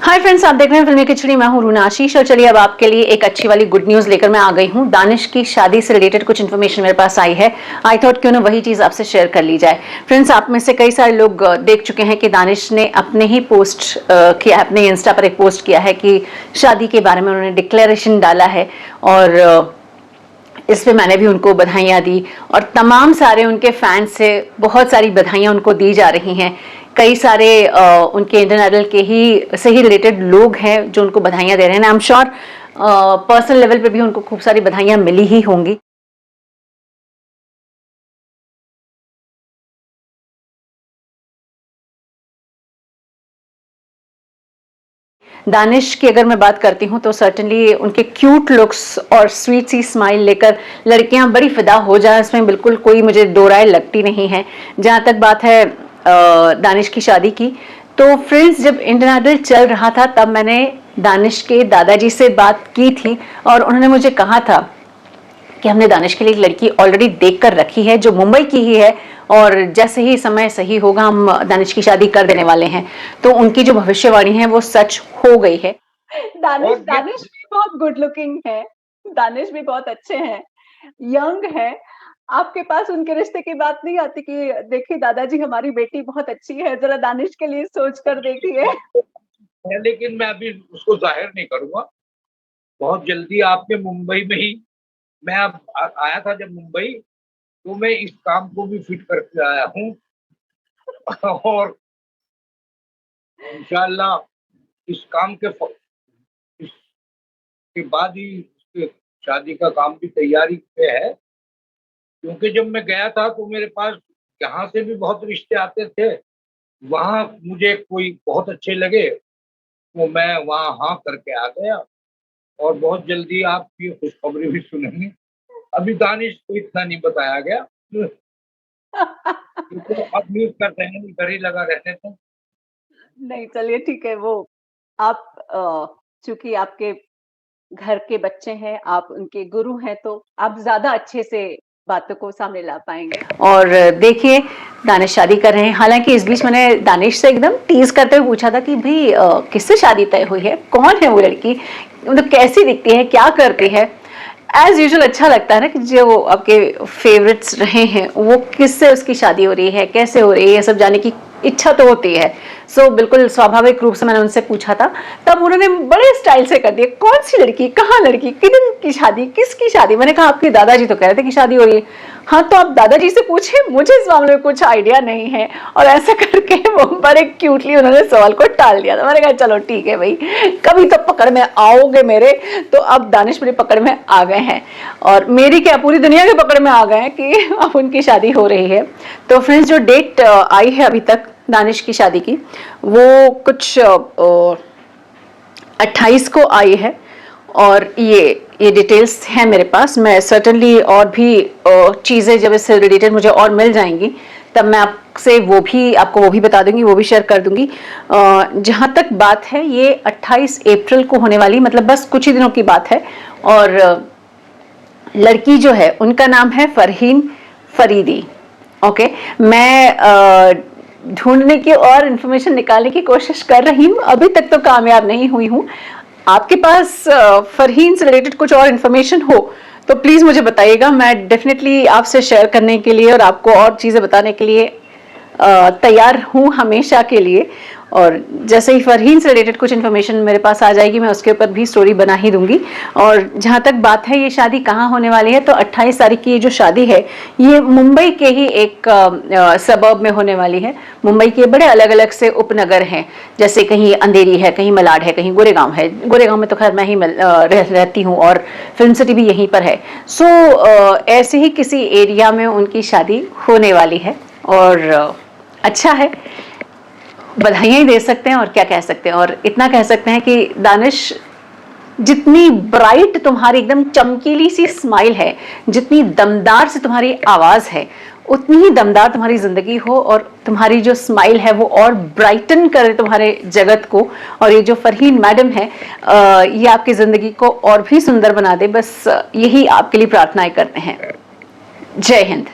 Hi friends, आप देख रहे हैं फिल्मी खिचड़ी। मैं हूं रूना आशीष और चलिए अब आपके लिए एक अच्छी वाली गुड न्यूज लेकर मैं आ गई हूं। दानिश की शादी से रिलेटेड कुछ इन्फॉर्मेशन मेरे पास आई है। आई थॉट क्यों ना वही चीज आपसे शेयर कर ली जाए। फ्रेंड्स, आप में से कई सारे लोग देख चुके हैं कि दानिश ने अपने ही पोस्ट किया, अपने इंस्टा पर एक पोस्ट किया है कि शादी के बारे में उन्होंने डिक्लेरेशन डाला है और इस पे मैंने भी उनको बधाइयाँ दी और तमाम सारे उनके फैंस से बहुत सारी बधाइयाँ उनको दी जा रही हैं। कई सारे उनके इंडियन आइडल के ही से ही रिलेटेड लोग हैं जो उनको बधाइयाँ दे रहे हैं। I am sure personal level पे भी उनको खूब सारी बधाइयाँ मिली ही होंगी। दानिश की अगर मैं बात करती हूँ तो सर्टनली उनके क्यूट लुक्स और स्वीट सी स्माइल लेकर लड़कियां बड़ी फिदा हो जाए, इसमें बिल्कुल कोई मुझे दो राय लगती नहीं है। जहाँ तक बात है दानिश की शादी की, तो फ्रेंड्स जब इंडियन आइडल चल रहा था तब मैंने दानिश के दादाजी से बात की थी और उन्होंने मुझे कहा था कि हमने दानिश के लिए एक लड़की ऑलरेडी देख कर रखी है जो मुंबई की ही है और जैसे ही समय सही होगा हम दानिश की शादी कर देने वाले हैं। तो उनकी जो भविष्यवाणी है वो सच हो गई है। दानिश दानिश भी बहुत गुड लुकिंग है, दानिश भी बहुत अच्छे हैं, यंग है। आपके पास उनके रिश्ते की बात नहीं आती कि देखिए दादाजी हमारी बेटी बहुत अच्छी है, जरा दानिश के लिए सोच कर देखिए। लेकिन मैं अभी उसको जाहिर नहीं करूंगा। बहुत जल्दी आपके मुंबई में ही मैं अब आया था जब मुंबई, तो मैं इस काम को भी फिट करके आया हूँ और इंशाल्लाह इस काम के इसके बाद ही उसके शादी का काम भी तैयारी पे है। क्योंकि जब मैं गया था तो मेरे पास यहाँ से भी बहुत रिश्ते आते थे, वहाँ मुझे कोई बहुत अच्छे लगे तो मैं वहाँ हाँ करके आ गया और बहुत जल्दी आप ये खुशखबरी भी सुनेंगे। अभी दानिश को इतना नहीं बताया गया क्योंकि अब न्यूज करते हैं, घर ही लगा रहते थे। नहीं चलिए ठीक है, वो आप चूंकि आपके घर के बच्चे हैं, आप उनके गुरु हैं, तो आप ज्यादा अच्छे से बातों को सामने ला पाएंगे। और देखिए दानिश शादी कर रहे हैं। हालांकि इस बीच मैंने दानिश से एकदम टीज करते हुए पूछा था कि भाई किससे शादी तय हुई है, कौन है वो लड़की, मतलब कैसी दिखती है, क्या करती है। एज यूजुअल अच्छा लगता है ना कि जो आपके फेवरेट्स रहे हैं वो किससे उसकी शादी हो रही है, कैसे हो रही है, ये सब जानने की इच्छा तो होती है। सो बिल्कुल स्वाभाविक रूप से मैंने उनसे पूछा था, तब उन्होंने बड़े स्टाइल से कर दिया, कौन सी लड़की, कहाँ लड़की, किधर की शादी, किसकी शादी। मैंने कहा आपके दादाजी तो कह रहे थे कि शादी हो रही है। हाँ तो आप दादाजी से पूछे, मुझे इस मामले में कुछ आइडिया नहीं है। और ऐसा करके वो बड़े क्यूटली उन्होंने सवाल को टाल दिया था। मैंने कहा चलो ठीक है भाई, कभी तो पकड़ में आओगे मेरे। तो अब दानिश मेरी पकड़ में आ गए हैं और मेरी क्या पूरी दुनिया के पकड़ में आ गए हैं कि अब उनकी शादी हो रही है। तो फ्रेंड्स जो डेट आई है अभी तक दानिश की शादी की, वो कुछ 28 को आई है और ये डिटेल्स हैं मेरे पास। मैं सर्टनली और भी चीज़ें जब इससे रिलेटेड मुझे और मिल जाएंगी तब मैं आपसे आपको वो भी बता दूंगी, वो भी शेयर कर दूंगी। जहाँ तक बात है ये 28 अप्रैल को होने वाली, मतलब बस कुछ ही दिनों की बात है। और लड़की जो है उनका नाम है फरहीन फरीदी। ओके, मैं ढूंढने की और इन्फॉर्मेशन निकालने की कोशिश कर रही हूँ, अभी तक तो कामयाब नहीं हुई हूँ। आपके पास फरहीन से रिलेटेड कुछ और इन्फॉर्मेशन हो तो प्लीज़ मुझे बताइएगा। मैं डेफिनेटली आपसे शेयर करने के लिए और आपको और चीज़ें बताने के लिए तैयार हूँ हमेशा के लिए। और जैसे ही फरहीन से रिलेटेड कुछ इन्फॉर्मेशन मेरे पास आ जाएगी मैं उसके ऊपर भी स्टोरी बना ही दूंगी। और जहाँ तक बात है ये शादी कहाँ होने वाली है, तो 28 तारीख की ये जो शादी है ये मुंबई के ही एक सबर्ब में होने वाली है। मुंबई के बड़े अलग अलग से उपनगर हैं, जैसे कहीं अंधेरी है, कहीं मलाड है, कहीं गोरेगांव है। गोरेगांव में तो खैर मैं ही रहती हूँ और फिल्म सिटी भी यहीं पर है। सो ऐसे ही किसी एरिया में उनकी शादी होने वाली है और अच्छा है, बधाइयाँ ही दे सकते हैं और क्या कह सकते हैं। और इतना कह सकते हैं कि दानिश, जितनी ब्राइट तुम्हारी एकदम चमकीली सी स्माइल है, जितनी दमदार से तुम्हारी आवाज़ है, उतनी ही दमदार तुम्हारी ज़िंदगी हो और तुम्हारी जो स्माइल है वो और ब्राइटन करे तुम्हारे जगत को। और ये जो फरहीन मैडम है ये आपकी ज़िंदगी को और भी सुंदर बना दे, बस यही आपके लिए प्रार्थनाएं करते हैं। जय हिंद।